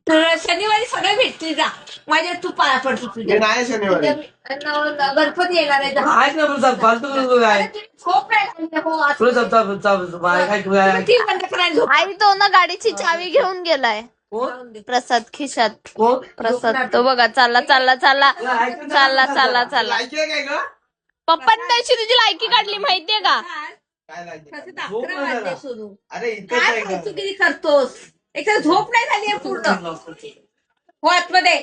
शनिवारी सगळे भेटतील जा माझ्या तू पाया पडतो तुझ्या नाही शनिवारी गणपती येणार आहे ऐक ना प्रसाद फालतू अरे तुम्ही झोप नाही लागली हो आज. ती बंद करायला झोप. आई तो ना गाडीची चावी घेऊन गेलाय प्रसाद खिशात. प्रसाद तो बघा चालला चालला चालला चालला चालला चालला. ऐकलं काय ग? पप्पांनी त्याची तुझी लायकी काढली माहितीये का? काय लागलं? कसं तर 11 वाजले सुरू. अरे इथेच काय आहे का? फालतूगिरी करतोस एक तर झोप नाही झाली पूर्ण हो आतमध्ये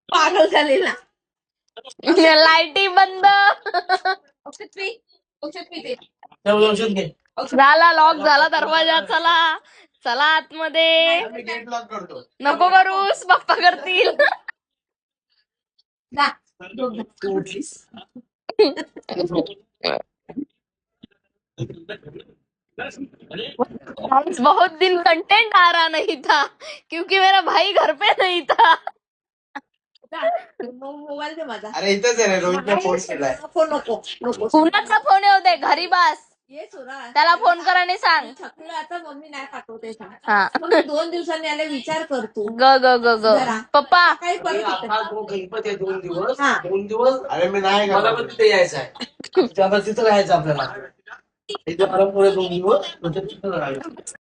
पागल झालेला. लाईटी बंद. औषध पी औषध पी ते झाला लॉक झाला दरवाजा. चला चला आतमध्ये. मी गेट लॉक करतो. नको करूस पप्पा करतील. जा. बहुत दिन कंटेंट आ रहा नहीं था क्योंकि मेरा भाई घर पे नहीं था. मोबाईल दे माझा. अरे इथेच आहे रे, रोहितने फोन केलाय. फोन नको नको कुणाचा फोन येऊ दे घरी बस. ये सुरा त्याला फोन कर आणि सांग. थकलं आता मम्मी नाही पाठवते सांग. हा मग 2 दिवसांनी आले विचार कर तू. ग ग ग ग पप्पा काही परत येते. गणपती 2 दिवस हा. 2 दिवस अरे मी नाही मला करत. पण तिथे यायचं आहे. तिथं राहायचं आपल्याला. इथे मला पुढे 2 दिवस म्हणजे तिथं राहायचं.